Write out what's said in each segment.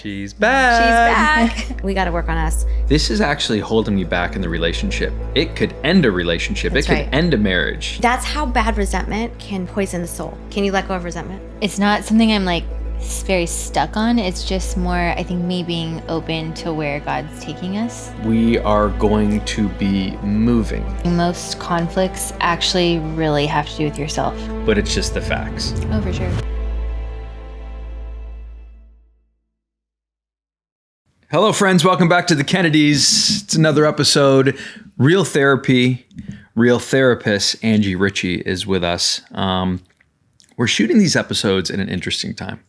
She's back. We got to work on us. This is actually holding me back in the relationship. It could end a relationship. That's it could right. end a marriage. That's how bad resentment can poison the soul. Can you let go of resentment? It's not something I'm like very stuck on. It's just more, I think, me being open to where God's taking us. We are going to be moving, Most conflicts actually really have to do with yourself. but it's just the facts. Oh, for sure. Hello, friends. Welcome back to the Kennedys. It's another episode. Real Therapy, Real Therapist. Angie Ritchie is with us. We're shooting these episodes in an interesting time.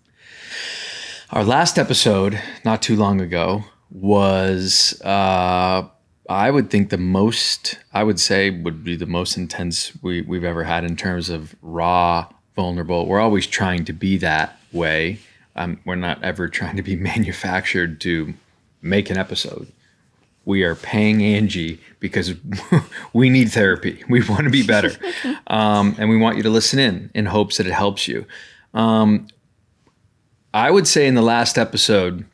Our last episode, not too long ago, was, I would think would be the most intense we've ever had in terms of raw, vulnerable. We're always trying to be that way. We're not ever trying to be manufactured to make an episode. We are paying Angie because we need therapy. We want to be better. And we want you to listen in hopes that it helps you. I would say in the last episode,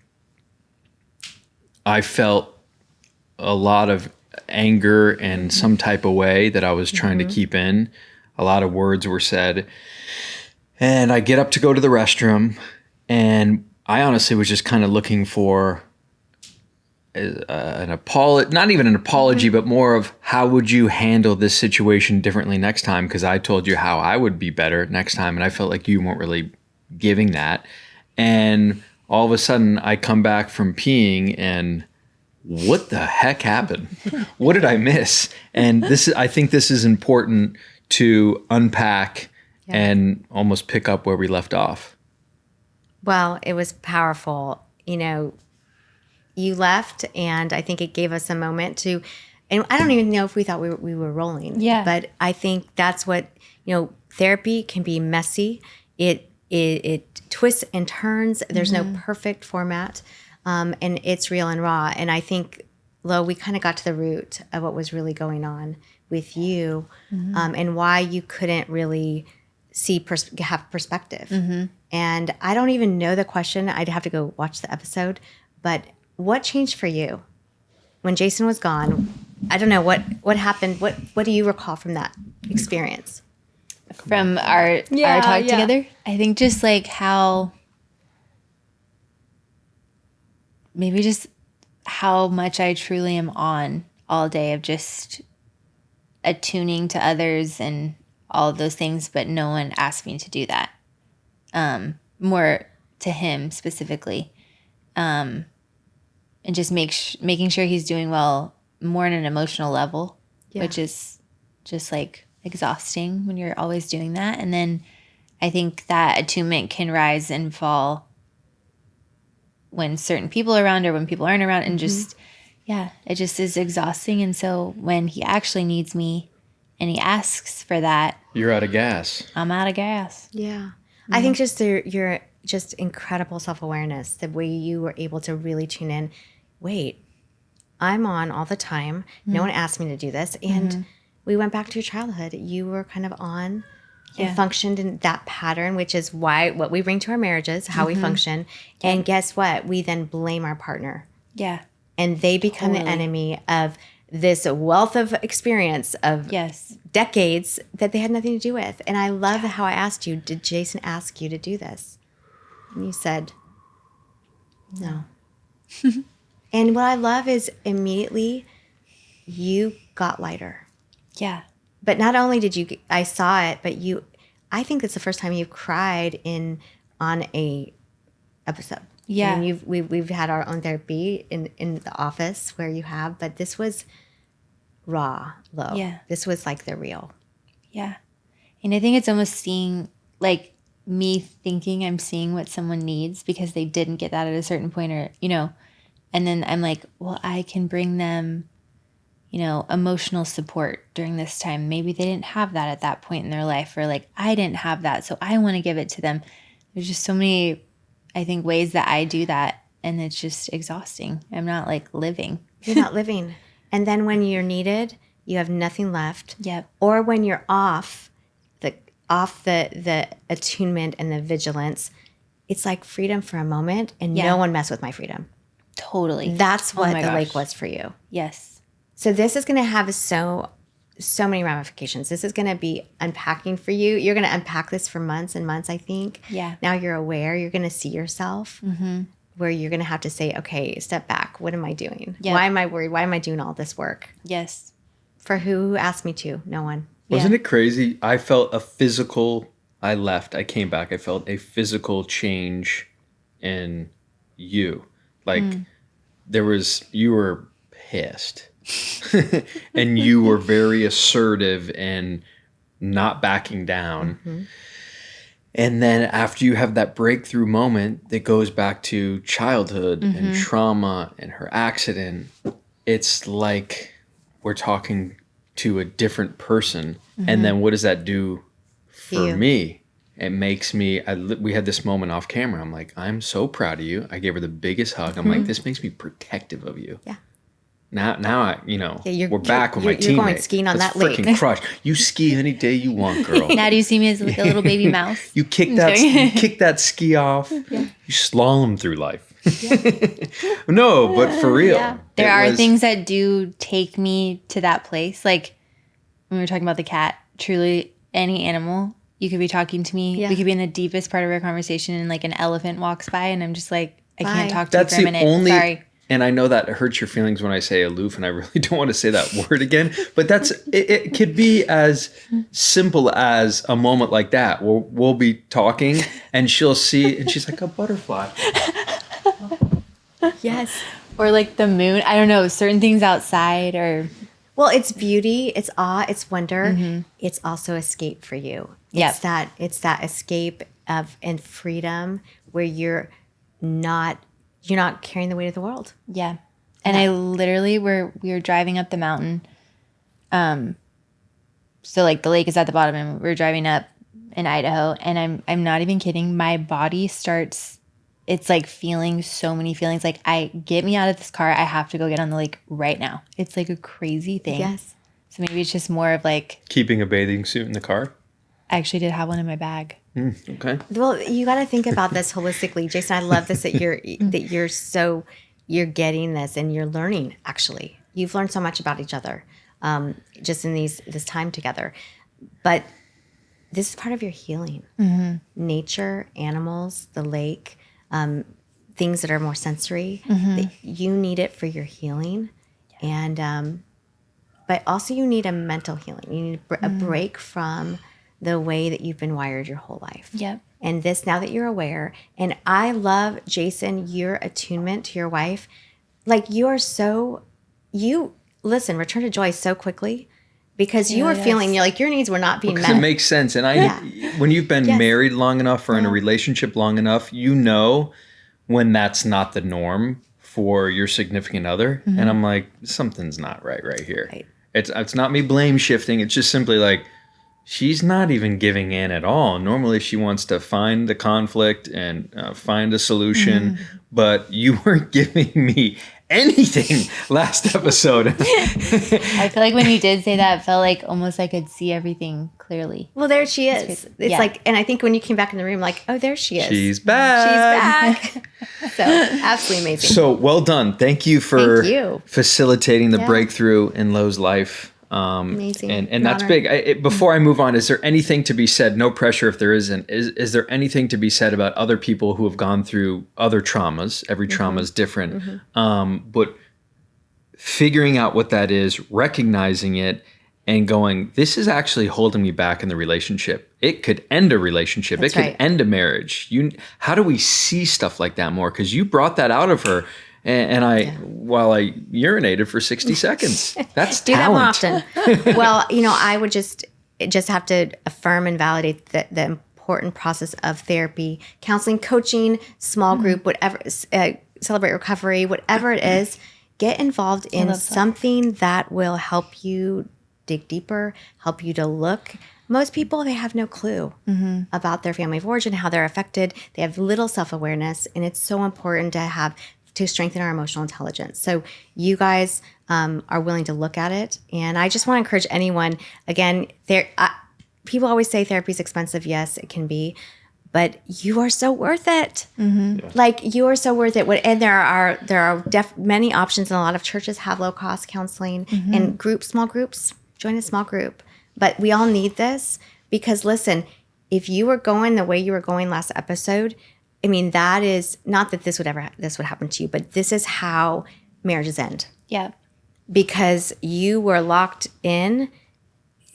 I felt a lot of anger and some type of way that I was trying to keep in. A lot of words were said. And I get up to go to the restroom, and I honestly was just kind of looking for an apology, not even an apology, but more of how would you handle this situation differently next time? Because I told you how I would be better next time, and I felt like you weren't really giving that. And all of a sudden, I come back from peeing, and what the heck happened? What did I miss? And I think this is important to unpack and almost pick up where we left off. Well, it was powerful. You know, you left, and I think it gave us a moment to, and I don't even know if we thought we were rolling. Yeah. But I think that's what, therapy can be messy. It twists and turns. There's no perfect format. And it's real and raw. And I think, Lo, we kind of got to the root of what was really going on with you, and why you couldn't really have perspective. And I don't even know the question. I'd have to go watch the episode. But what changed for you when Jason was gone? I don't know what happened. What do you recall from that experience? From our talk together? I think just like how, maybe just how much I truly am on all day of just attuning to others and all of those things, but no one asked me to do that. More to him specifically. And just making sure he's doing well more on an emotional level, which is just like exhausting when you're always doing that. And then I think that attunement can rise and fall when certain people are around or when people aren't around, and just, it just is exhausting. And so when he actually needs me and he asks for that, You're out of gas. I'm out of gas. Yeah. I think just your just incredible self-awareness, the way you were able to really tune in. Wait, I'm on all the time. No one asked me to do this. And we went back to your childhood. You were kind of on and functioned in that pattern, which is what we bring to our marriages, how we function. And guess what? We then blame our partner. Yeah. And they become the enemy of this wealth of experience of decades that they had nothing to do with. And I love how I asked you, did Jason ask you to do this? And you said, no. And what I love is immediately you got lighter. Yeah. But not only did I saw it, but I think it's the first time you cried on a episode. Yeah. I mean, we've had our own therapy in the office where you have, but this was raw, low. Yeah. This was like the real. Yeah. And I think it's almost seeing, like, me thinking I'm seeing what someone needs because they didn't get that at a certain point, or, and then I'm like, well, I can bring them, emotional support during this time. Maybe they didn't have that at that point in their life, or like, I didn't have that, so I want to give it to them. There's just so many, I think, ways that I do that, and it's just exhausting. I'm not like living. You're not living. And then when you're needed, you have nothing left. Yep. Or when you're off the attunement and the vigilance, it's like freedom for a moment, and no one mess with my freedom. Totally. That's what the gosh. lake was for you. Yes. So this is going to have so many ramifications. This is going to be unpacking for you. You're going to unpack this for months and months, I think. Yeah. Now you're aware. You're going to see yourself where you're going to have to say, okay, step back. What am I doing? Yep. Why am I worried? Why am I doing all this work? Yes. For who asked me to? No one. Wasn't it crazy? I felt a physical, I left, I came back. I felt a physical change in you. Like you were pissed and you were very assertive and not backing down. And then after you have that breakthrough moment that goes back to childhood and trauma and her accident, it's like we're talking to a different person. And then what does that do for me? It makes me, we had this moment off camera. I'm like, I'm so proud of you. I gave her the biggest hug. I'm like, this makes me protective of you. Yeah. Now I, we're back with my teammate. You're going skiing on Let's that lake. freaking crush. You ski any day you want, girl. Now do you see me as like a little baby mouse? You kick that ski off. You slalom through life. No, but for real. There are things that do take me to that place. Like when we were talking about the cat, truly any animal, you could be talking to me. Yeah. We could be in the deepest part of our conversation and like an elephant walks by and I'm just like, I can't Bye. talk to you for a minute. Sorry. And I know that hurts your feelings when I say aloof, and I really don't want to say that word again. But it could be as simple as a moment like that. We'll be talking, and she'll see, and she's like a butterfly. Yes. Or like the moon. I don't know, certain things outside or... Well, it's beauty, it's awe, it's wonder. It's also escape for you. It's that escape of and freedom where you're not carrying the weight of the world. Yeah. And I literally we were driving up the mountain. So like the lake is at the bottom and we're driving up in Idaho and I'm not even kidding. My body starts, it's like feeling so many feelings. Like get me out of this car. I have to go get on the lake right now. It's like a crazy thing. Yes. So maybe it's just more of like. Keeping a bathing suit in the car? I actually did have one in my bag. Okay. Well, you got to think about this holistically, Jason. I love this that you're getting this and you're learning. Actually, you've learned so much about each other, just in this time together. But this is part of your healing. Nature, animals, the lake, things that are more sensory. That you need it for your healing, and but also you need a mental healing. You need a break from the way that you've been wired your whole life. Yep. And this, now that you're aware, and I love, Jason, your attunement to your wife. Like listen, return to joy so quickly because you were feeling, your needs were not being met. It makes sense. And when you've been married long enough or in a relationship long enough, you know when that's not the norm for your significant other. And I'm like, something's not right here. Right. It's not me blame shifting. It's just simply like, she's not even giving in at all. Normally, she wants to find the conflict and find a solution, but you weren't giving me anything last episode. I feel like when you did say that, it felt like almost I could see everything clearly. Well, there she is. It's like, and I think when you came back in the room, like, oh, there she is. She's back. She's back. So absolutely amazing. So well done. Thank you for facilitating the breakthrough in Lo's life. Amazing. And that's big. Before I move on, is there anything to be said? No pressure if there isn't. Is there anything to be said about other people who have gone through other traumas? Every trauma is different. But figuring out what that is, recognizing it, and going, this is actually holding me back in the relationship. It could end a relationship. It could end a marriage. How do we see stuff like that more? Because you brought that out of her. While I urinated for 60 seconds. That's talent. Do that more often. Well, I would just have to affirm and validate the important process of therapy, counseling, coaching, small group, whatever, Celebrate Recovery, whatever it is. Get involved in something that will help you dig deeper, help you to look. Most people, they have no clue about their family of origin, how they're affected. They have little self-awareness, and it's so important to strengthen our emotional intelligence. So you guys are willing to look at it. And I just want to encourage anyone, again, people always say therapy is expensive. Yes, it can be. but you are so worth it. Like you are so worth it. And there are many options, and a lot of churches have low cost counseling and small groups. Join a small group. But we all need this because listen, if you were going the way you were going last episode, I mean, that is not that this would happen to you, but this is how marriages end. Yeah. Because you were locked in.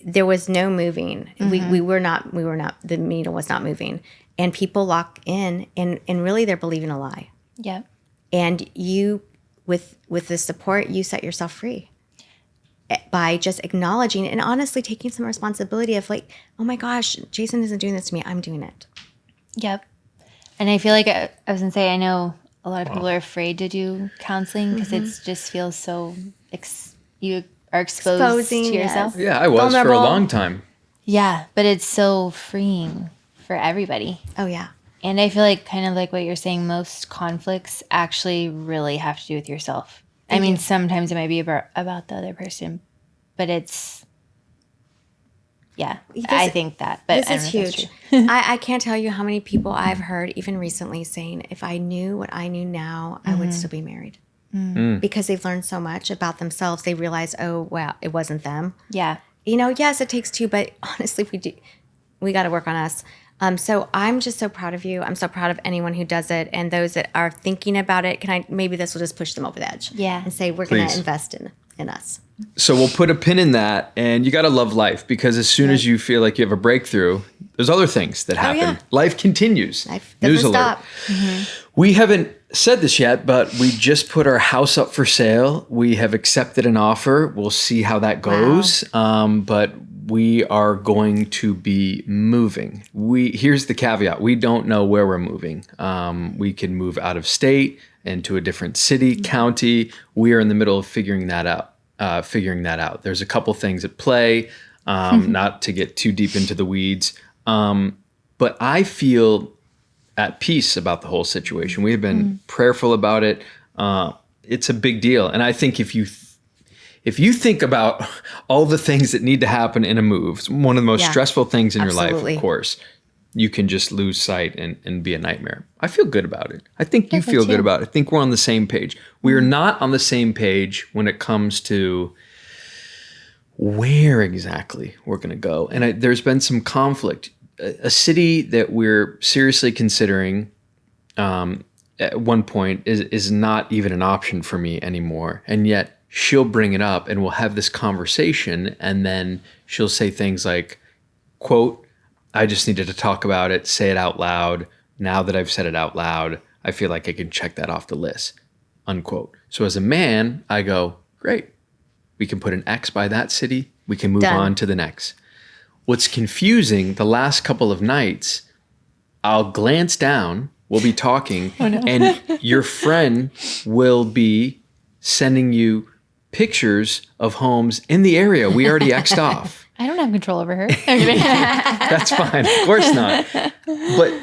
There was no moving. We were not, the needle was not moving. And people lock in and really they're believing a lie. Yeah. And you, with the support, you set yourself free by just acknowledging and honestly taking some responsibility of like, oh my gosh, Jason isn't doing this to me. I'm doing it. Yep. And I feel like I was going to say, I know a lot of people are afraid to do counseling because it just feels so, you are exposed to yourself. Yes. Yeah, I was for a long time. Yeah, but it's so freeing for everybody. Oh, yeah. And I feel like kind of like what you're saying, most conflicts actually really have to do with yourself. I mean, sometimes it might be about the other person, but it's, I think that. But this is huge. I can't tell you how many people I've heard, even recently, saying, if I knew what I knew now, I would still be married. Because they've learned so much about themselves. They realize, oh, wow, it wasn't them. Yeah. Yes, it takes two, but honestly, we got to work on us. So I'm just so proud of you. I'm so proud of anyone who does it and those that are thinking about it. Maybe this will just push them over the edge. Yeah. And say, we're going to invest in us. So we'll put a pin in that, and you got to love life because as soon as you feel like you have a breakthrough, there's other things that happen. yeah. Life continues. Life doesn't stop. We haven't said this yet, but we just put our house up for sale. We have accepted an offer. We'll see how that goes. But we are going to be moving. Here's the caveat. We don't know where we're moving. We can move out of state into a different city, county. We are in the middle of figuring that out. There's a couple things at play, not to get too deep into the weeds. But I feel at peace about the whole situation. We have been prayerful about it. It's a big deal. And I think if you think about all the things that need to happen in a move, it's one of the most stressful things in your life, of course, you can just lose sight and be a nightmare. I feel good about it. I think you feel good about it. I think we're on the same page. We are not on the same page when it comes to where exactly we're going to go. And there's been some conflict. A city that we're seriously considering at one point is not even an option for me anymore. And yet she'll bring it up and we'll have this conversation. And then she'll say things like, quote, I just needed to talk about it, say it out loud. Now that I've said it out loud, I feel like I can check that off the list, unquote. So as a man, I go, great. We can put an X by that city. We can move on to the next. What's confusing, the last couple of nights, I'll glance down, we'll be talking, and your friend will be sending you pictures of homes in the area we already X'd off. I don't have control over her. That's fine. Of course not. But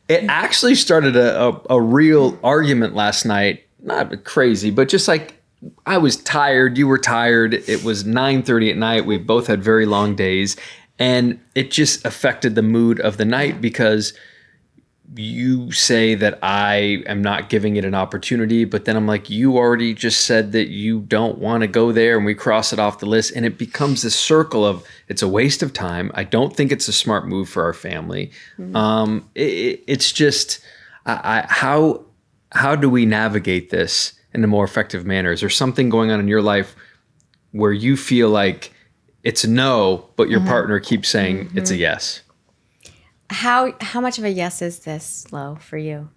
it actually started a real argument last night. Not crazy, but just like I was tired. You were tired. It was 9:30 at night. We both had very long days. And it just affected the mood of the night because you say that I am not giving it an opportunity, but then I'm like, you already just said that you don't want to go there, and we cross it off the list, and it becomes this circle of it's a waste of time. I don't think it's a smart move for our family. It's just how do we navigate this in a more effective manner? Is there something going on in your life where you feel like it's a no, but your partner keeps saying it's a yes? How much of a yes is this, Lo, for you?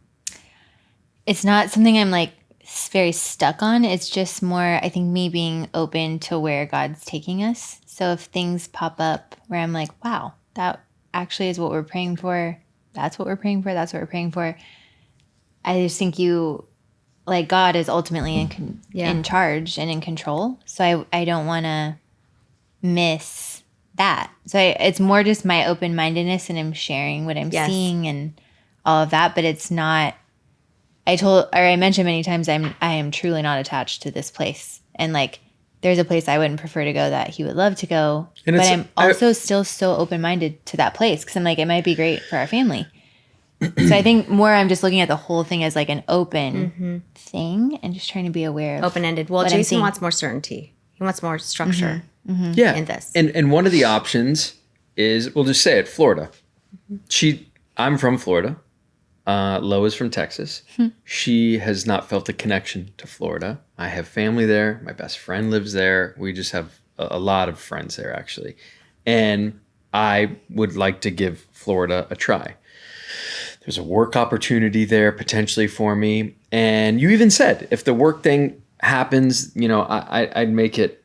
It's not something I'm like very stuck on. It's just more, I think, me being open to where God's taking us. So if things pop up where I'm like, wow, that actually is what we're praying for. That's what we're praying for. That's what we're praying for. I just think God is ultimately in charge and in control. So I don't want to miss that. So it's more just my open-mindedness, and I'm sharing what I'm seeing and all of that. But it's not, I mentioned many times, I am truly not attached to this place. And like, there's a place I wouldn't prefer to go that he would love to go. But I'm also still so open-minded to that place. 'Cause I'm like, it might be great for our family. So I think more I'm just looking at the whole thing as like an open thing and just trying to be aware of Open-ended. Well, what I'm Jason seeing. wants more certainty. He wants more structure. Yeah. In this. And one of the options is, we'll just say it, Florida. I'm from Florida. Lo is from Texas. She has not felt a connection to Florida. I have family there. My best friend lives there. We just have a lot of friends there, actually. And I would like to give Florida a try. There's a work opportunity there potentially for me. And you even said, if the work thing happens, I'd make it,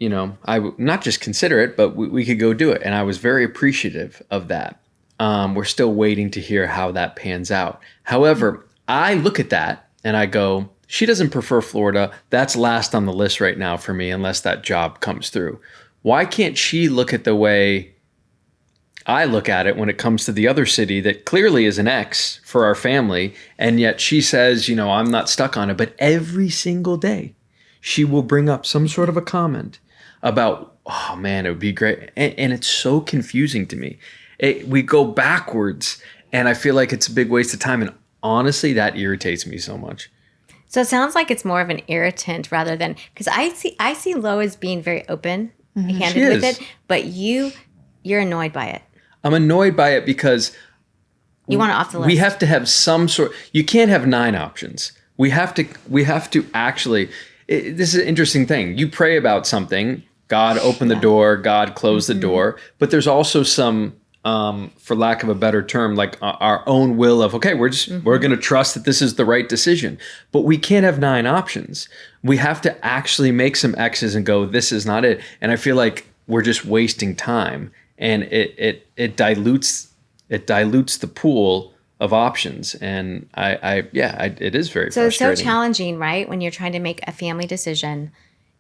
I would not just consider it, but we could go do it. And I was very appreciative of that. We're still waiting to hear how that pans out. However, I look at that and I go, she doesn't prefer Florida. That's last on the list right now for me, unless that job comes through. Why can't she look at the way I look at it when it comes to the other city that clearly is an X for our family, and yet she says, I'm not stuck on it. But every single day, she will bring up some sort of a comment about, oh man, it would be great. And it's so confusing to me. We go backwards, and I feel like it's a big waste of time. And honestly, that irritates me so much. So it sounds like it's more of an irritant rather than, because I see Lo as being very open-handed with it, but you're annoyed by it. I'm annoyed by it because you want it off the list. We have to have some sort. You can't have 9 options. We have to actually. This is an interesting thing. You pray about something. God opened the door. God closed the door. But there's also some, for lack of a better term, like our own will of, okay, we're going to trust that this is the right decision. But we can't have 9 options. We have to actually make some X's and go, this is not it. And I feel like we're just wasting time. And it dilutes the pool of options, and it is very so frustrating. It's so challenging, right? When you're trying to make a family decision,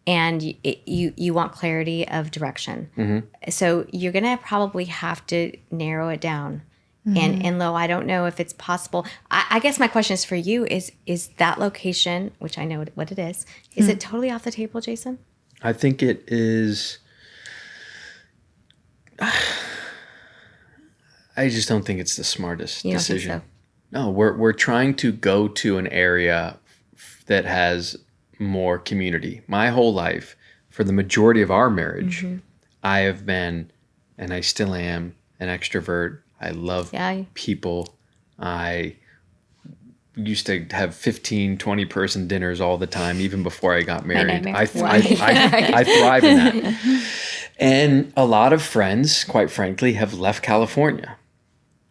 and you want clarity of direction. So you're gonna probably have to narrow it down. And Lo, I don't know if it's possible. I guess my question is for you: is that location, which I know what it is it totally off the table, Jason? I think it is. I just don't think it's the smartest You don't decision. think so? No, we're trying to go to an area that has more community. My whole life, for the majority of our marriage, I have been, and I still am, an extrovert. I love people. I used to have 15, 20 person dinners all the time, even before I got married. I thrive in that. And a lot of friends, quite frankly, have left California.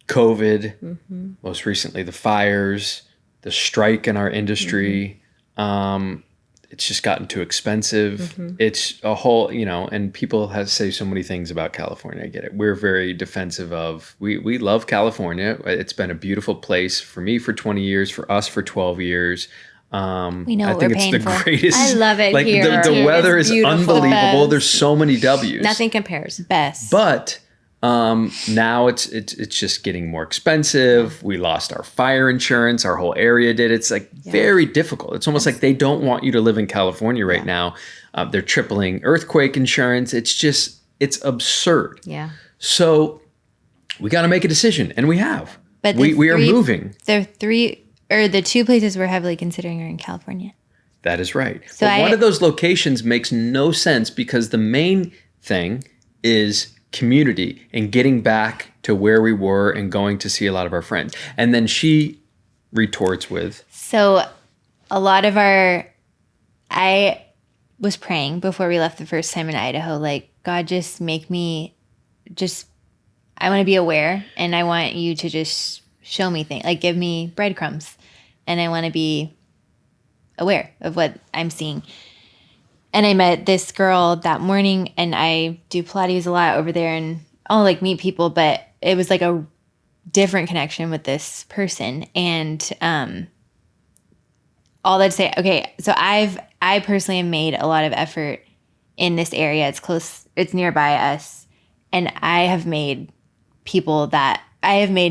COVID, most recently the fires, the strike in our industry. It's just gotten too expensive. It's a whole, and people say so many things about California. I get it. We're very defensive of, we love California. It's been a beautiful place for me for 20 years, for us for 12 years. We know I what think we're paying it's the for. greatest. I love it like here. The weather It's is beautiful. unbelievable. Best. There's so many W's. Nothing compares. Best. But now it's just getting more expensive. We lost our fire insurance. Our whole area did. It's like very difficult. It's almost like they don't want you to live in California right now. They're tripling earthquake insurance. It's absurd. Yeah. So we got to make a decision, and we have. But we are moving. The 2 places we're heavily considering are in California. That is right. So but one of those locations makes no sense because the main thing is community and getting back to where we were and going to see a lot of our friends. And then she retorts with, So a lot of I was praying before we left the first time in Idaho, like, God, just make me I want to be aware, and I want you to just show me things, like give me breadcrumbs, and I want to be aware of what I'm seeing. And I met this girl that morning, and I do Pilates a lot over there, and I'll like meet people, but it was like a different connection with this person. And all that to say, okay, so I personally have made a lot of effort in this area. It's close, it's nearby us, and I have made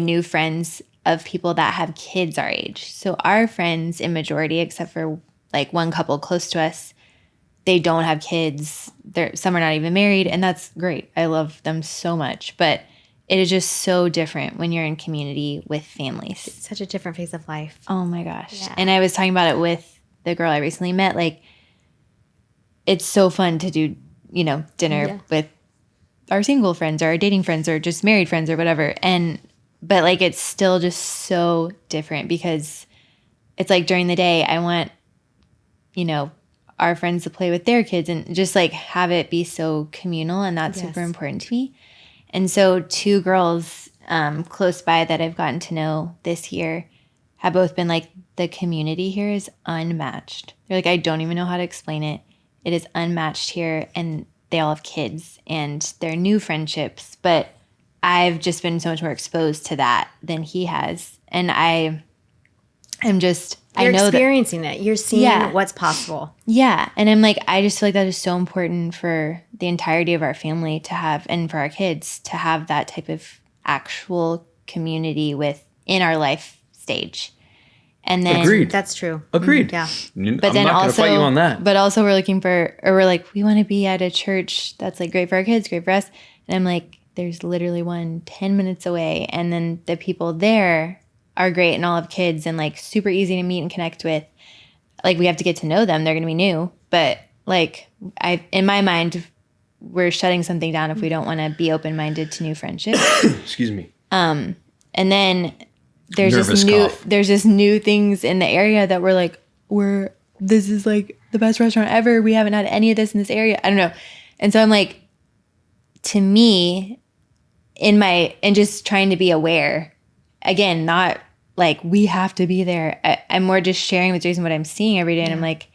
new friends of people that have kids our age. So our friends, in majority, except for like one couple close to us, they don't have kids. Some are not even married, and that's great. I love them so much. But it is just so different when you're in community with families. Such a different phase of life. Oh my gosh. Yeah. And I was talking about it with the girl I recently met. Like, it's so fun to do, dinner with our single friends or our dating friends or just married friends or whatever. But like, it's still just so different because it's like during the day, I want, our friends to play with their kids and just like have it be so communal. And that's super important to me. And so 2 girls close by that I've gotten to know this year have both been like, the community here is unmatched. They're like, I don't even know how to explain it. It is unmatched here. And they all have kids and they're new friendships. But I've just been so much more exposed to that than he has. And You're experiencing it. You're seeing what's possible. Yeah. And I'm like, I just feel like that is so important for the entirety of our family to have, and for our kids to have that type of actual community in our life stage. And then Agreed. That's true. Agreed. Yeah. But I'm then not going to also, fight you on that. But also we're we want to be at a church that's like great for our kids, great for us. And I'm like, there's literally one 10 minutes away. And then the people there are great and all have kids and like super easy to meet and connect with. Like, we have to get to know them. They're going to be new. But like, in my mind, we're shutting something down if we don't want to be open-minded to new friendships. Excuse me. And then there's Nervous cough. just new things in the area that we're like, this is like the best restaurant ever. We haven't had any of this in this area. I don't know. And so I'm like, to me, and just trying to be aware, again, not like we have to be there. I'm more just sharing with Jason what I'm seeing every day. And I'm like,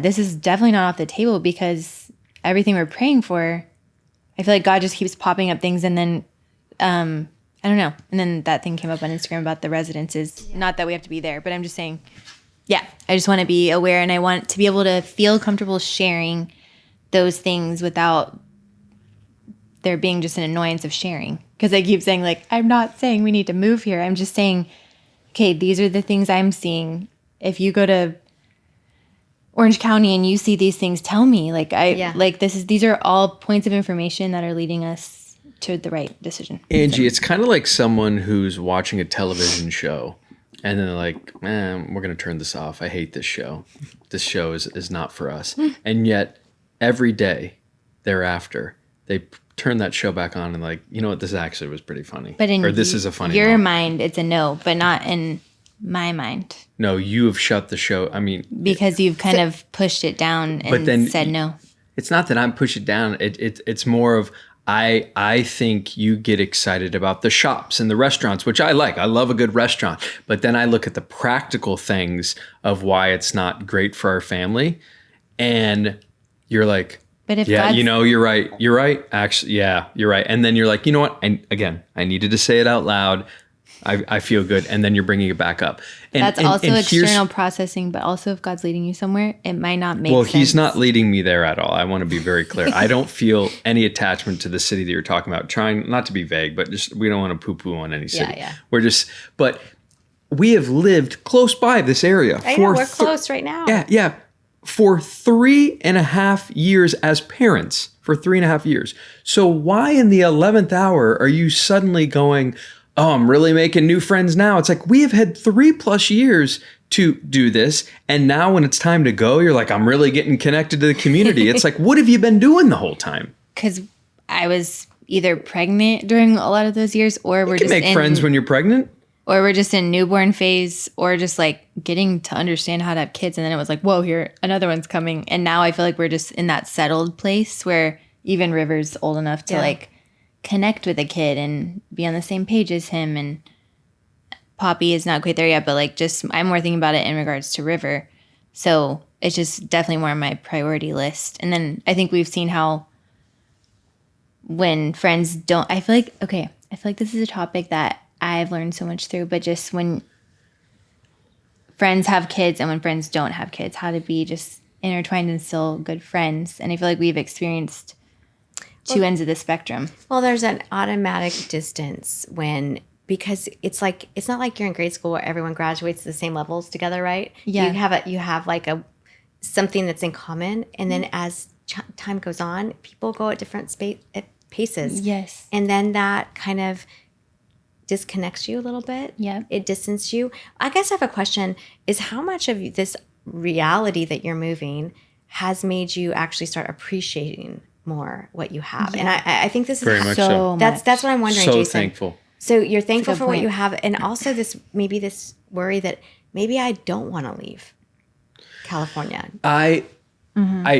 this is definitely not off the table because everything we're praying for, I feel like God just keeps popping up things. And then, I don't know. And then that thing came up on Instagram about the residences. Not that we have to be there, but I'm just saying, I just want to be aware and I want to be able to feel comfortable sharing those things without there being just an annoyance of sharing. Because I keep saying, like, I'm not saying we need to move here. I'm just saying, okay, these are the things I'm seeing. If you go to Orange County and you see these things, tell me. Like, these are all points of information that are leading us to the right decision. Angie, it's kind of like someone who's watching a television show and then they're like, man, we're going to turn this off. I hate this show. This show is not for us. And yet every day thereafter, they turn that show back on and like, you know what, this actually was pretty funny. But in this is a funny your moment. mind, it's a no, but not in my mind. No, you have shut the show. I mean, because you've kind of pushed it down and then said no. It's not that I'm pushing it down. It's more of I think you get excited about the shops and the restaurants, which I like. I love a good restaurant. But then I look at the practical things of why it's not great for our family. And you're like, but if yeah, you're right. You're right. Actually, yeah, you're right. And then you're like, you know what? And again, I needed to say it out loud. I feel good. And then you're bringing it back up. And, that's also external processing, but also if God's leading you somewhere, it might not make sense. Well, he's not leading me there at all. I want to be very clear. I don't feel any attachment to the city that you're talking about. Trying not to be vague, but just we don't want to poo-poo on any city. Yeah. But we have lived close by this area. I know, we're close right now. Yeah. For 3.5 years as parents, for 3.5 years. So why in the 11th hour are you suddenly going, oh, I'm really making new friends now? It's like, we have had 3+ years to do this. And now when it's time to go, you're like, I'm really getting connected to the community. It's like, what have you been doing the whole time? Because I was either pregnant during a lot of those years, or You can make friends when you're pregnant. Or we're just in newborn phase, or just like getting to understand how to have kids. And then it was like, whoa, here, another one's coming. And now I feel like we're just in that settled place where even River's old enough to like connect with a kid and be on the same page as him. And Poppy is not quite there yet, but like just I'm more thinking about it in regards to River. So it's just definitely more on my priority list. And then I think we've seen how when friends don't, I feel like this is a topic that I've learned so much through, but just when friends have kids and when friends don't have kids, how to be just intertwined and still good friends. And I feel like we've experienced two ends of the spectrum. Well, there's an automatic distance because it's not like you're in grade school where everyone graduates at the same levels together, right? Yeah. You have like something that's in common, and then as time goes on, people go at different paces. Yes. And then that kind of disconnects you a little bit. Yep. It distances you. I guess I have a question is how much of this reality that you're moving has made you actually start appreciating more what you have? Yeah. And I think this is Very much so. that's what I'm wondering, So Jason. thankful. So you're thankful good for what point. you have, and also this worry that maybe I don't want to leave California. I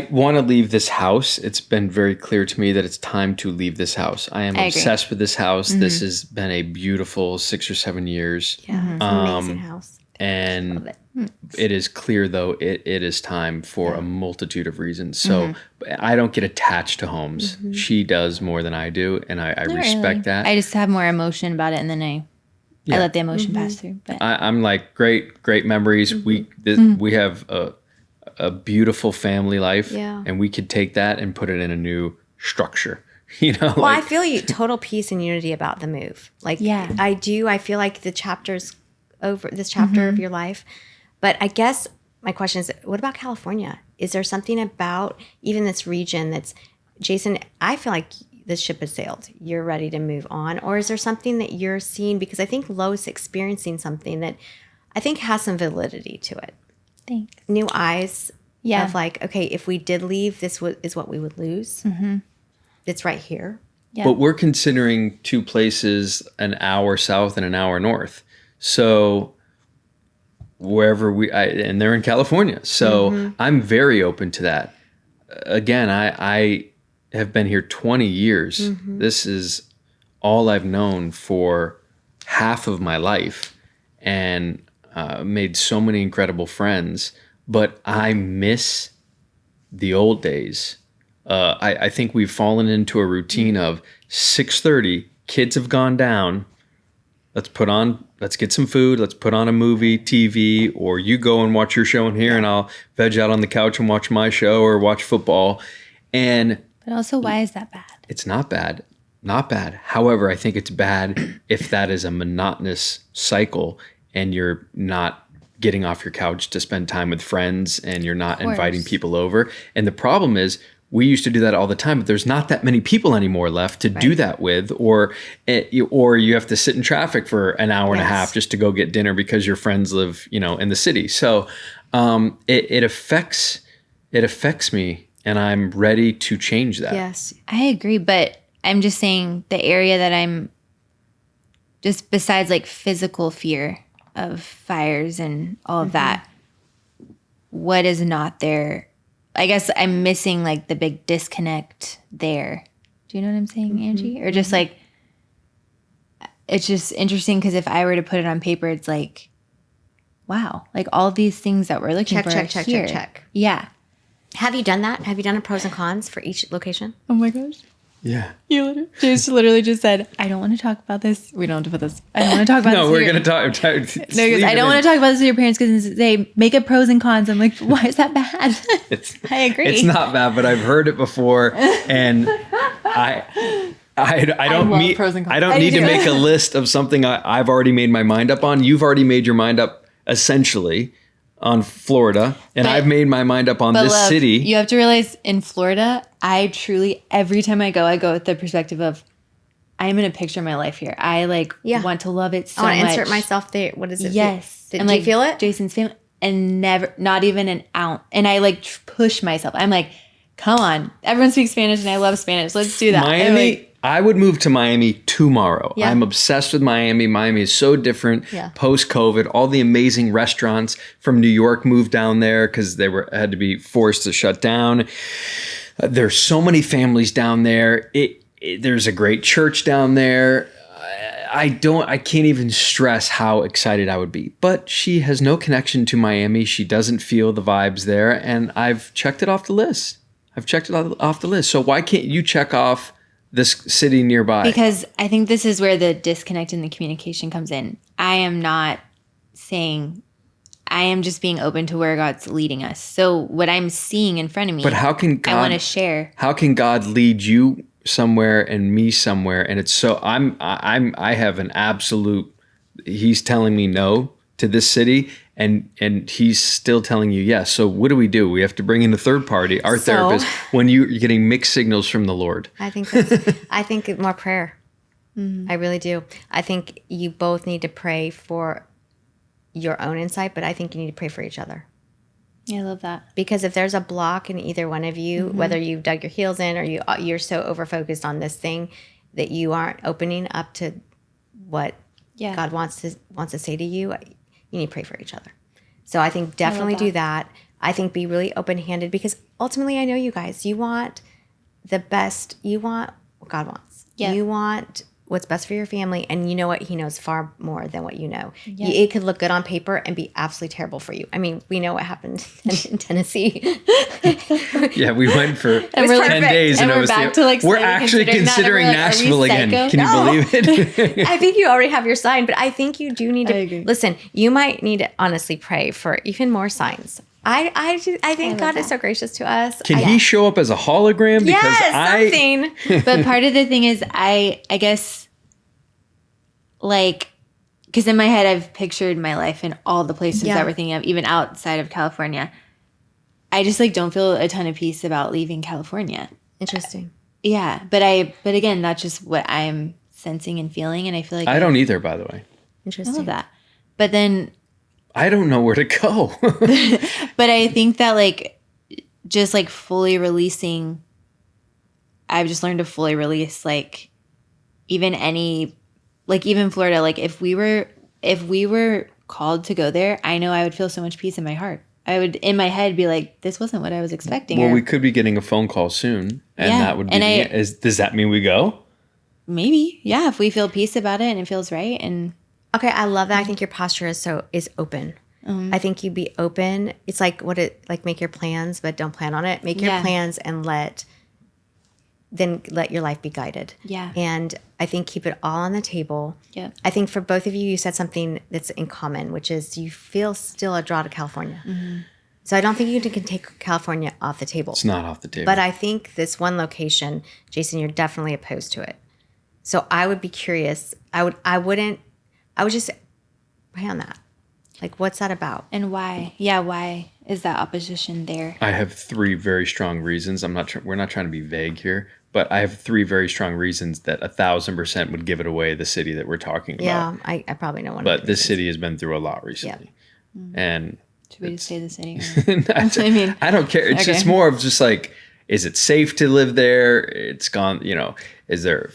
want to leave this house. It's been very clear to me that it's time to leave this house. I am I agree. obsessed with this house. This has been a beautiful 6 or 7 years. Yeah, it's an amazing house. And Love it. it is clear, though, it is time for a multitude of reasons. So I don't get attached to homes. She does more than I do, and I respect Really. that. I just have more emotion about it, and then I let the emotion pass through. But I'm like, great memories. We have a beautiful family life, Yeah. and we could take that and put it in a new structure. Well, I feel you total peace and unity about the move. Like, Yeah. I do. I feel like the chapter's over, this chapter of your life. But I guess my question is, what about California? Is there something about even this region that's, Jason, I feel like the ship has sailed. You're ready to move on. Or is there something that you're seeing? Because I think Lo's experiencing something that I think has some validity to it. thanks. New eyes Yeah. of like, okay, if we did leave, this is what we would lose. It's right here. Yeah. But we're considering 2 places an hour south and an hour north. So wherever and they're in California. So I'm very open to that. Again, I have been here 20 years. This is all I've known for half of my life, and made so many incredible friends. But I miss the old days. I think we've fallen into a routine of 6:30. Kids have gone down. Let's get some food. Let's put on a movie, TV, or you go and watch your show in here, and I'll veg out on the couch and watch my show or watch football. And But also, why is that bad? it's not bad. Not bad. However, I think it's bad if that is a monotonous cycle and you're not getting off your couch to spend time with friends and you're not inviting people over. And the problem is we used to do that all the time, but there's not that many people anymore left to do that with, or you have to sit in traffic for an hour and a half just to go get dinner because your friends live, in the city. So it affects me, and I'm ready to change that. Yes. I agree, but I'm just saying the area that I'm just besides like physical fear of fires and all of that, what is not there? I guess I'm missing like the big disconnect there. Do you know what I'm saying, Angie? Or just like, it's just interesting because if I were to put it on paper, it's like, wow, like all these things that we're looking for here. Check. Yeah. Have you done that? Have you done a pros and cons for each location? Oh my gosh. Yeah. Jace literally just said, I don't want to talk about this. We don't have to put this. I don't want to talk about this. No, we're going to talk. No, because I don't want to talk about this with your parents because they make it pros and cons. I'm like, why is that bad? I agree. It's not bad, but I've heard it before, and I don't love need pros and cons. I don't need to make a list of something I've already made my mind up on. You've already made your mind up essentially on Florida, and I've made my mind up on this love, city. You have to realize in Florida, I truly, every time I go with the perspective of, I'm going to picture my life here. I want to love it so much. I want to insert myself there. What is it? Yes. Did and you feel it? Jason's family, and never, not even an ounce. And I push myself. I'm like, come on. Everyone speaks Spanish and I love Spanish. Let's do that. Miami, I would move to Miami tomorrow. Yeah. I'm obsessed with Miami. Miami is so different post-COVID. All the amazing restaurants from New York moved down there because they had to be forced to shut down. There's so many families down there. There's a great church down there. I can't even stress how excited I would be. But she has no connection to Miami. She doesn't feel the vibes there, and I've checked it off the list. So why can't you check off this city nearby? Because I think this is where the disconnect in the communication comes in. I am not saying, I am just being open to where God's leading us. So what I'm seeing in front of me, But how can God, I want to share. How can God lead you somewhere and me somewhere? And it's so I have an absolute. He's telling me no to this city, and he's still telling you yes. So what do? We have to bring in a third party, our therapist, when you're getting mixed signals from the Lord. I think more prayer. I really do. I think you both need to pray for your own insight, but I think you need to pray for each other. Yeah, I love that. Because if there's a block in either one of you, whether you've dug your heels in or you're so over focused on this thing that you aren't opening up to what God wants to say to you, you need to pray for each other. So I think definitely do that. I think be really open-handed, because ultimately I know you guys, you want the best. You want what God wants. Yeah. You want what's best for your family, and you know what? He knows far more than what you know. Yeah. It could look good on paper and be absolutely terrible for you. I mean, we know what happened in Tennessee. Yeah, we went for 10 perfect. days, and And it we're was back to, like, we're slightly actually considering considering that, and we're like, are we Nashville again. psycho? Can you believe it? I think you already have your sign, but I think you do need I to agree. listen. You might need to honestly pray for even more signs. I think God is so gracious to us. Can he show up as a hologram? Because Yes, something. But part of the thing is, I guess, like, because in my head I've pictured my life in all the places Yeah. that we're thinking of, even outside of California. I just like don't feel a ton of peace about leaving California. Interesting. Yeah, but again, that's just what I'm sensing and feeling, and I feel like I don't either, by the way. I Interesting. love that. But then, I don't know where to go. but I think that, like, just like fully releasing, I've just learned to fully release, like, even Florida. Like, if we were called to go there, I know I would feel so much peace in my heart. I would, in my head, be like, this wasn't what I was expecting. Well, or we could be getting a phone call soon, and Yeah, that would be. and Does that mean we go? maybe, yeah, if we feel peace about it and it feels right. And Okay, I love that. I think your posture is open. I think you be open. It's like make your plans, but don't plan on it. Make your Yeah. plans and let your life be guided. Yeah. And I think keep it all on the table. Yeah. I think for both of you, you said something that's in common, which is you feel still a draw to California. So I don't think you can take California off the table. It's not off the table. But I think this one location, Jason, you're definitely opposed to it. So I would be curious. I would just pray on that. Like, what's that about? and why? Yeah, why is that opposition there? I have 3 very strong reasons. We're not trying to be vague here, but I have 3 very strong reasons that 1,000% would give it away, the city that we're talking about. Yeah, I probably know one. But of this city has been through a lot recently. And Should we just say the city? I mean, I don't care. It's okay. just more of just like, is it safe to live there? It's gone, is there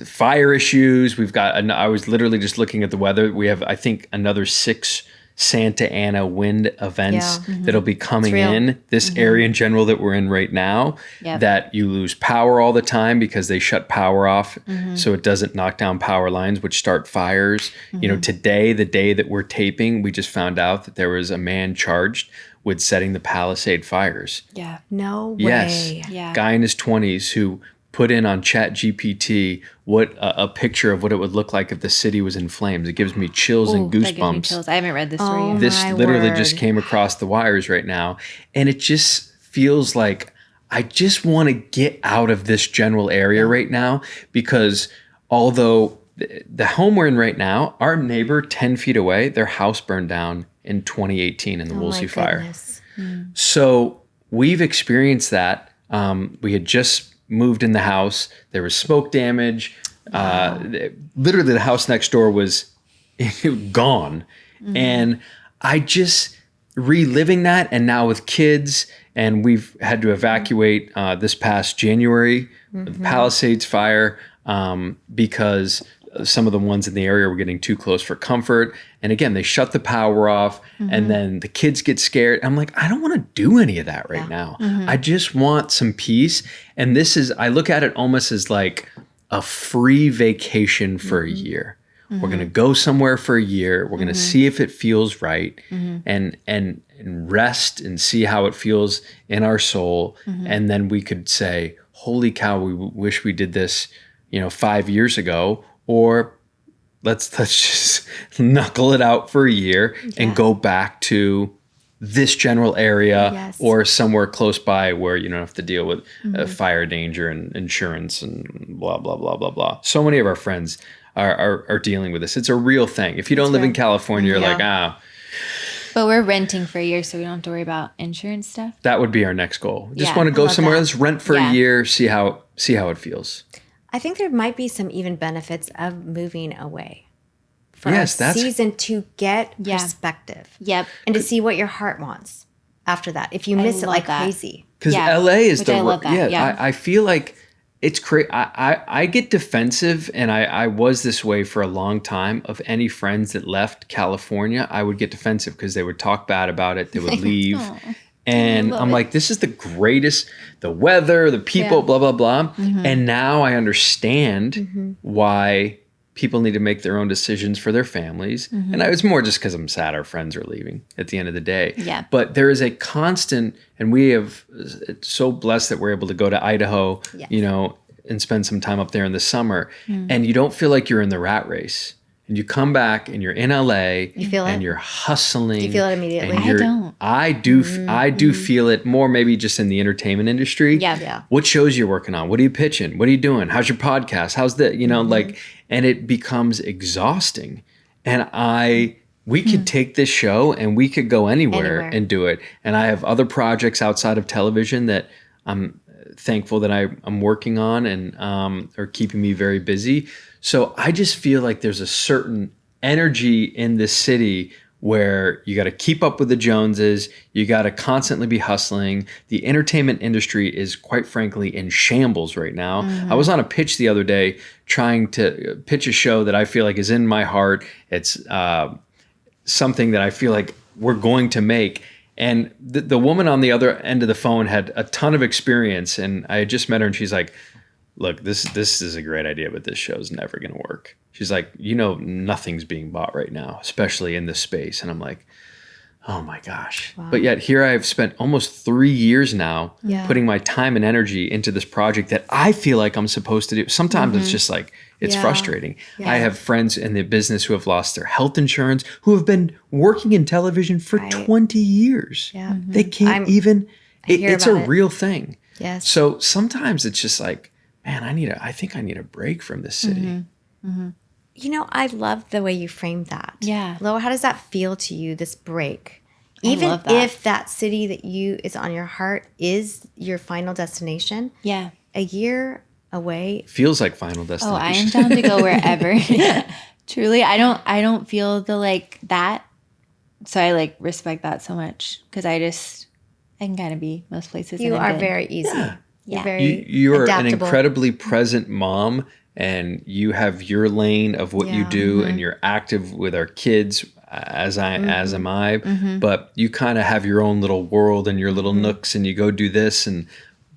fire issues? We've got, I was literally just looking at the weather. We have, I think, another 6 Santa Ana wind events that'll be coming real. in this area in general that we're in right now. Yep. That you lose power all the time because they shut power off so it doesn't knock down power lines, which start fires. Today, the day that we're taping, we just found out that there was a man charged with setting the Palisade fires. Yeah. No way. Yes. Yeah. Guy in his 20s who put in on ChatGPT what a picture of what it would look like if the city was in flames. It gives me chills and That gives me goosebumps. chills. I haven't read this story Oh, yet. This my literally just word. came across the wires right now. And it just feels like I just want to get out of this general area right now, because although the home we're in right now, our neighbor 10 feet away, their house burned down in 2018 in the Oh, my Woolsey fire. goodness. So we've experienced that. We had just moved in the house. There was smoke damage. Literally, the house next door was gone. And I just reliving that. And now with kids, and we've had to evacuate this past January, the Palisades fire, because some of the ones in the area were getting too close for comfort. And again, they shut the power off, and then the kids get scared. I'm like, I don't want to do any of that right now. I just want some peace. And I look at it almost as like a free vacation for a year. We're going to go somewhere for a year. We're going to see if it feels right, and rest and see how it feels in our soul. And then we could say, holy cow, we wish we did this, 5 years ago. Or let's just knuckle it out for a year and go back to this general area Yes. or somewhere close by where you don't have to deal with fire danger and insurance and blah, blah, blah, blah, blah. So many of our friends are dealing with this. It's a real thing. If you don't live in California, you're like, But we're renting for a year, so we don't have to worry about insurance stuff. That would be our next goal. Just Yeah, want to go love somewhere that. else, rent for Yeah. a year, see how it feels. I think there might be some even benefits of moving away for Yes, a that's- season to get Yeah. perspective. Yep. And to see what your heart wants after that. If you miss it love like that. crazy. Because Yeah, LA is which the I love that, yeah. I feel like it's crazy. I get defensive, and I was this way for a long time. Of any friends that left California, I would get defensive because they would talk bad about it. They would leave. And love I'm it. like, this is the greatest, the weather, the people, Yeah. blah, blah, blah. And now I understand why people need to make their own decisions for their families. And it's more just because I'm sad our friends are leaving at the end of the day. Yeah. But there is a constant, and we have, it's so blessed that we're able to go to Idaho, Yes. you know, and spend some time up there in the summer. And you don't feel like you're in the rat race. And you come back and you're in LA feel and it? you're hustling. You feel it immediately? and I you're- don't. I do feel it more maybe just in the entertainment industry. Yeah. Yeah. What shows you're working on? What are you pitching? What are you doing? How's your podcast? How's the, you know, like, and it becomes exhausting. And we could take this show and we could go anywhere Anywhere. and do it. And I have other projects outside of television that I'm thankful that I'm working on and are keeping me very busy. So I just feel like there's a certain energy in this city where you got to keep up with the Joneses. You got to constantly be hustling. The entertainment industry is, quite frankly, in shambles right now. I was on a pitch the other day trying to pitch a show that I feel like is in my heart. It's something that I feel like we're going to make. And the woman on the other end of the phone had a ton of experience. And I had just met her and she's like, look, this is a great idea, but this show's never going to work. She's like, you know, nothing's being bought right now, especially in this space. And I'm like, oh my gosh. Wow. But yet here I've spent almost 3 years now Yeah. putting my time and energy into this project that I feel like I'm supposed to do. Sometimes it's just like, it's Yeah. frustrating. Yeah. I have friends in the business who have lost their health insurance, who have been working in television for Right. 20 years. Yeah. They can't I'm- even, hear it's a about it. real thing. Yes. So sometimes it's just like, man, I think I need a break from this city. You know, I love the way you framed that. Yeah. Lo, how does that feel to you, this break? I Even love that. if that city that is on your heart is your final destination, Yeah. a year away. Feels like Final Oh, Destination. I am down to go wherever. Truly, I don't feel the like that. So I like respect that so much because I can kind of be most places. You and I'm are good. very easy. Yeah. You're very You're an adaptable. incredibly present mom, and you have your lane of what you Yeah. do, and you're active with our kids, as am I. But you kind of have your own little world and your little nooks, and you go do this.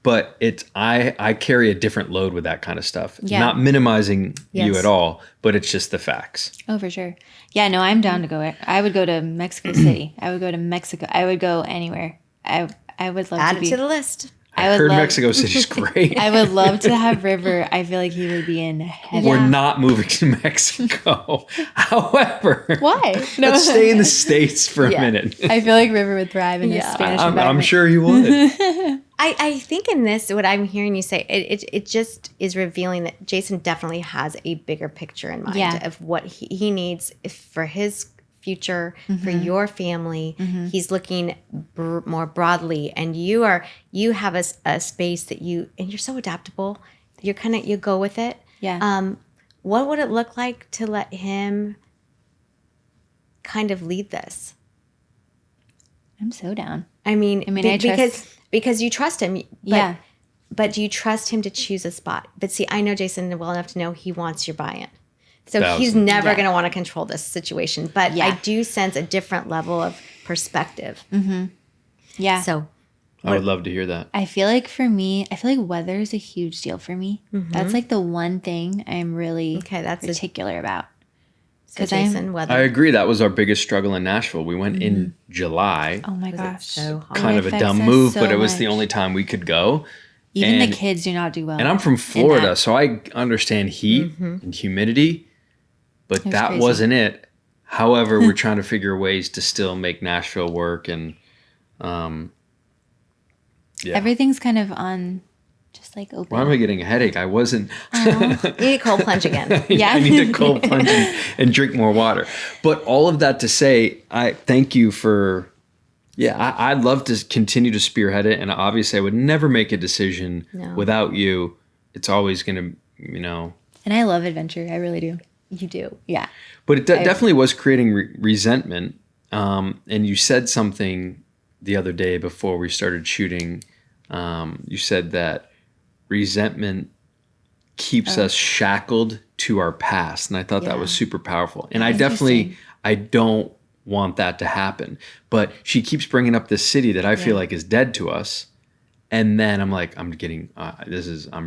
But I carry a different load with that kind of stuff. Yeah. Not minimizing you Yes. at all, but it's just the facts. Oh, for sure. Yeah, no, I'm down to go. I would go to Mexico City. I would go to Mexico. I would go anywhere. I would love Add to it be. to the list. I would Heard love, Mexico City's great. I would love to have River. I feel like he would be in heaven. We're not moving to Mexico. However, Why? let's stay in the States for a minute. I feel like River would thrive in his Spanish I'm environment. sure he would. I think in this, what I'm hearing you say, it just is revealing that Jason definitely has a bigger picture in mind Yeah. of what he needs for his future, for your family. He's looking more broadly, and you have a space that and you're so adaptable. You go with it. Yeah. What would it look like to let him kind of lead this? I'm so down. I mean, I trust- because you trust him. But, Yeah. But do you trust him to choose a spot? But see, I know Jason well enough to know he wants your buy-in. So he's 1,000. never Yeah. going to want to control this situation. But Yeah. I do sense a different level of perspective. Yeah. So I would love to hear that. I feel like for me, weather is a huge deal for me. That's like the one thing I'm really Okay, that's a- particular about. So 'Cause I'm- Jason, whether I agree. That was our biggest struggle in Nashville. We went in July. Oh my it gosh. so hard? Kind It of a affects dumb us move, so but it was the much. only time we could go. Even And- the kids do not do well. And I'm from in Florida, that. so I understand heat and humidity, but that crazy. wasn't it. However, we're trying to figure ways to still make Nashville work, and yeah, Everything's kind of on just like open. Why am I getting a headache? I wasn't. You need a cold plunge again. Yeah. I need a cold plunge and drink more water. But all of that to say, I thank you for. Yeah, I'd love to continue to spearhead it, and obviously, I would never make a decision without you. It's always going to, And I love adventure. I really do. You do. Yeah. But it definitely was creating resentment. And you said something the other day before we started shooting. You said that resentment keeps us shackled to our past. And I thought that was super powerful. And I don't want that to happen. But she keeps bringing up this city that I feel like is dead to us. And then I'm like, I'm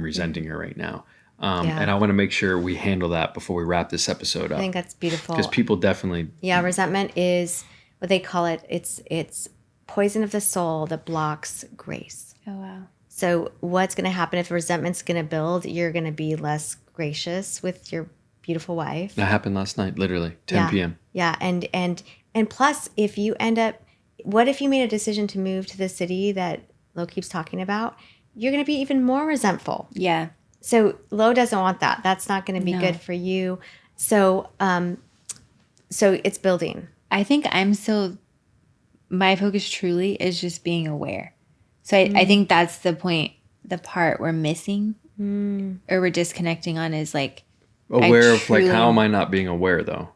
resenting her right now. And I want to make sure we handle that before we wrap this episode up. I think that's beautiful. Because people definitely... Yeah, resentment is what they call it. It's poison of the soul that blocks grace. Oh, wow. So what's going to happen if resentment's going to build? You're going to be less gracious with your beautiful wife. That happened last night, literally, 10 p.m. Yeah, and plus, if you end up... What if you made a decision to move to the city that Lo keeps talking about? You're going to be even more resentful. Yeah. So Lo doesn't want that. That's not going to be good for you. So so it's building. I think my focus truly is just being aware. So I think that's the part we're missing or we're disconnecting on is like. Aware of like, how am I not being aware though?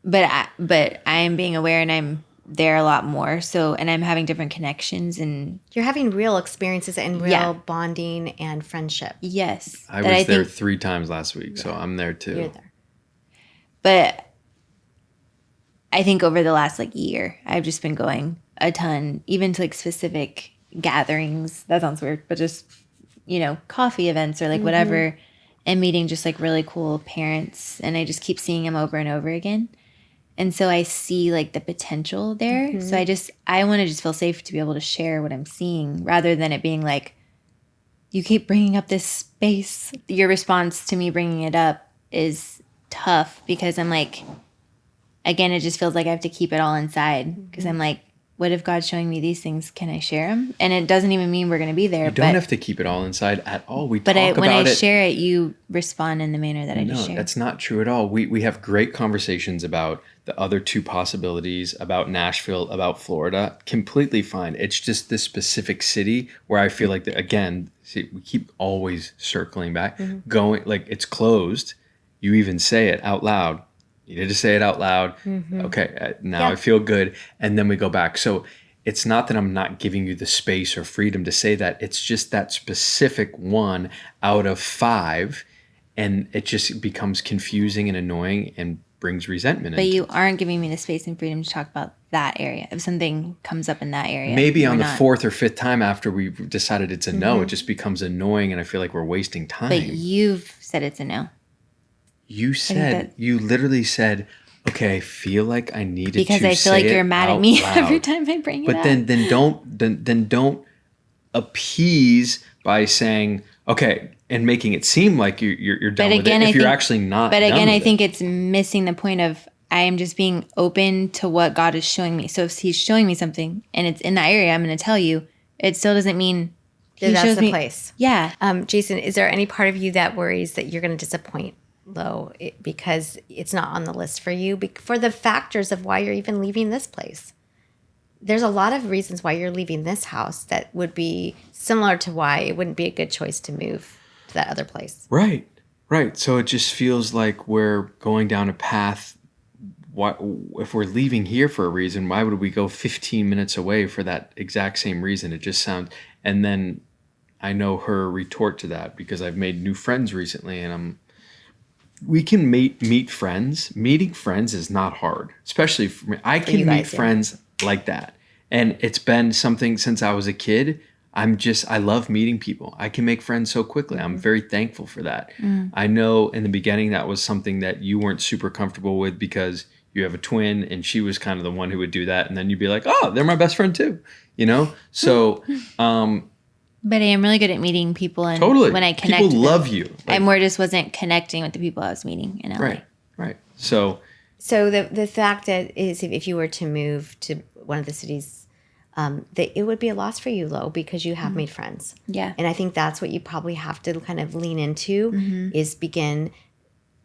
But I am being aware and I'm there a lot more. So, and I'm having different connections and. You're having real experiences and real bonding and friendship. Yes. I was there 3 times last week, so I'm there too. You're there. But I think over the last like year, I've just been going a ton, even to like specific gatherings. That sounds weird, but just, coffee events or like whatever, and meeting just like really cool parents. And I just keep seeing them over and over again. And so I see like the potential there. So I want to just feel safe to be able to share what I'm seeing rather than it being like, you keep bringing up this space. Your response to me bringing it up is tough because I'm like, again, it just feels like I have to keep it all inside because I'm like, what if God's showing me these things? Can I share them? And it doesn't even mean we're going to be there. You don't have to keep it all inside at all. When I share it, you respond in the manner that I just shared. No, that's not true at all. We have great conversations about the other 2 possibilities, about Nashville, about Florida. Completely fine. It's just this specific city where I feel like, we keep always circling back, going like it's closed. You even say it out loud. You need to say it out loud. Okay, now I feel good. And then we go back. So it's not that I'm not giving you the space or freedom to say that. It's just that specific 1 out of 5. And it just becomes confusing and annoying and brings resentment. But you aren't giving me the space and freedom to talk about that area. If something comes up in that area. Maybe on the 4th or 5th time after we've decided it's a no, it just becomes annoying and I feel like we're wasting time. But you've said it's a no. You literally said, okay, I feel like I need to because I feel like you're mad at me every time I bring it up. But then don't appease by saying, okay, and making it seem like you're done with it if you're actually not. But again, I think it's missing the point of I am just being open to what God is showing me. So if he's showing me something and it's in that area, I'm going to tell you. It still doesn't mean that's the place. Yeah. Jason, is there any part of you that worries that you're going to disappoint Lo because it's not on the list for you for the factors of why you're even leaving this place? There's a lot of reasons why you're leaving this house that would be similar to why it wouldn't be a good choice to move to that other place. Right. So it just feels like we're going down a path. Why, if we're leaving here for a reason, why would we go 15 minutes away for that exact same reason? It just sounds, and then I know her retort to that because I've made new friends recently and we can meet friends. Meeting friends is not hard, especially for me. I can meet friends like that. And it's been something since I was a kid. I love meeting people. I can make friends so quickly. I'm very thankful for that. I know in the beginning that was something that you weren't super comfortable with because you have a twin and she was kind of the one who would do that. And then you'd be like, oh, they're my best friend too. So, but I am really good at meeting people, and when I connect, people love you. I more just wasn't connecting with the people I was meeting in LA. Right. So the fact that is, if you were to move to one of the cities that it would be a loss for you, Lo, because you have made friends. Yeah. And I think that's what you probably have to kind of lean into is begin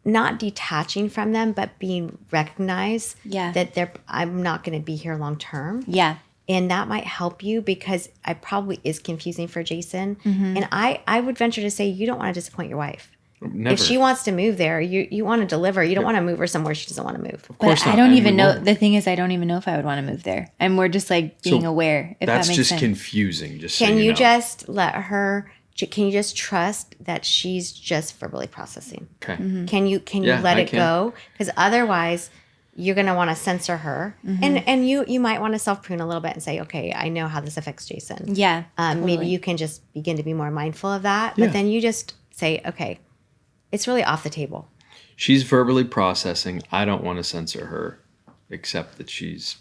not detaching from them, but being recognized that I'm not going to be here long term. Yeah. And that might help you because it probably is confusing for Jason. And I would venture to say you don't want to disappoint your wife. Never. If she wants to move there, you want to deliver. You don't want to move her somewhere she doesn't want to move. Of course But I not. don't And even we know. won't. The thing is, I don't even know if I would want to move there. And we're just like being aware. If That's that makes just sense. confusing. Just so Can you know. just let her? Can you just trust that she's just verbally processing? Okay. Can you Yeah, let I it can. go? Because otherwise, you're going to want to censor her, and you might want to self prune a little bit and say, okay, I know how this affects Jason. Yeah. Maybe totally. you can just begin to be more mindful of that. Yeah. But then you just say, okay, it's really off the table. She's verbally processing. I don't want to censor her, except that she's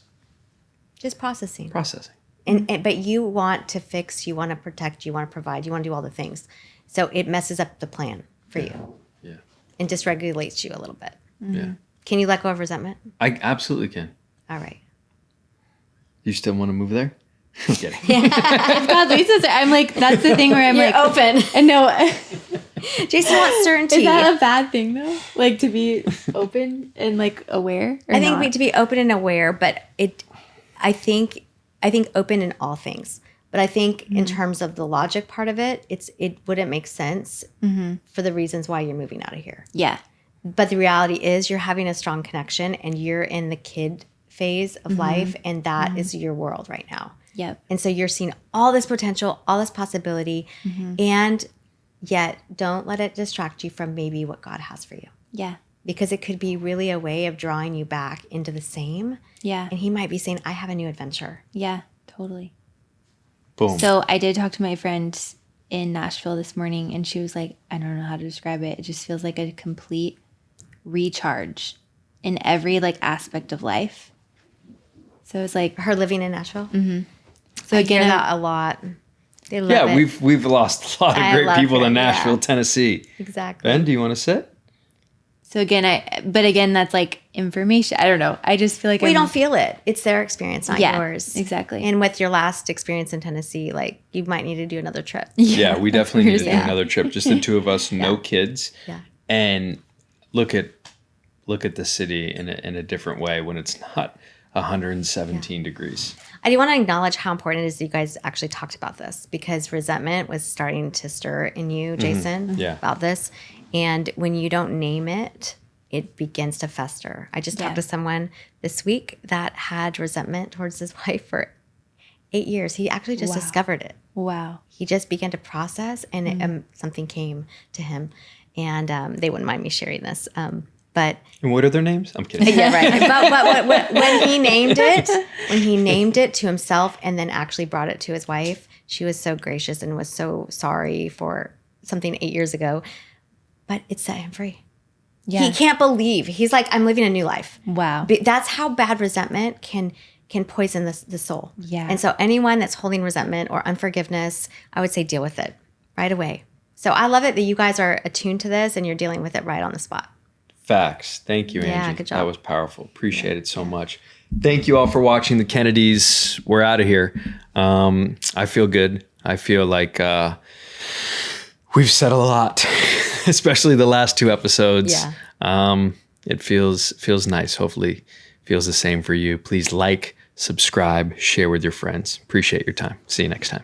Just processing. processing. But you want to fix, you want to protect, you want to provide, you want to do all the things. So it messes up the plan for you Yeah. and dysregulates you a little bit. Yeah. Can you let go of resentment? I absolutely can. All right. You still want to move there? I'm kidding. God, Lisa's. I'm like, that's the thing where I'm like, open. and no, Jason wants certainty. is that a bad thing though? Like to be open and like aware? Or I think not? to be open and aware, but I think open in all things. But I think in terms of the logic part of it, it wouldn't make sense for the reasons why you're moving out of here. Yeah. But the reality is you're having a strong connection and you're in the kid phase of life, and that is your world right now. Yep. And so you're seeing all this potential, all this possibility, and yet don't let it distract you from maybe what God has for you. Yeah. Because it could be really a way of drawing you back into the same. Yeah. And he might be saying, I have a new adventure. Yeah. Totally. Boom. So I did talk to my friend in Nashville this morning, and she was like, I don't know how to describe it. It just feels like a complete recharge in every like aspect of life. So it's like, Her living in Nashville. so I again, hear that a lot. They love yeah, it. we've lost a lot of I great love people it, in Nashville, yeah. Tennessee. Exactly. Ben, do you want to sit? so again, but again, that's like information. I don't know. I just feel like We don't feel it. It's their experience, not Yeah, yours. exactly. And with your last experience in Tennessee, like you might need to do another trip. Yeah, we definitely need to do Yeah. another trip. Just the two of us, no kids, Yeah. and look at the city in a different way when it's not 117 degrees. I do want to acknowledge how important it is that you guys actually talked about this because resentment was starting to stir in you, Jason, Yeah. about this. And when you don't name it, it begins to fester. I just Yeah. talked to someone this week that had resentment towards his wife for 8 years. He actually just discovered it. Wow. He just began to process, and something came to him. And they wouldn't mind me sharing this. But And what are their names? I'm kidding. yeah, right. But when he named it to himself and then actually brought it to his wife, she was so gracious and was so sorry for something 8 years ago. But it set him free. Yeah. He can't believe. He's like, I'm living a new life. Wow. That's how bad resentment can poison the soul. Yeah. And so anyone that's holding resentment or unforgiveness, I would say deal with it right away. So I love it that you guys are attuned to this and you're dealing with it right on the spot. Facts. Thank you, Angie. Yeah, good job. That was powerful. Appreciate it so much. Thank you all for watching the Kennedys. We're out of here. I feel good. I feel like we've said a lot, especially the last two episodes. Yeah. It feels nice. Hopefully feels the same for you. Please like, subscribe, share with your friends. Appreciate your time. See you next time.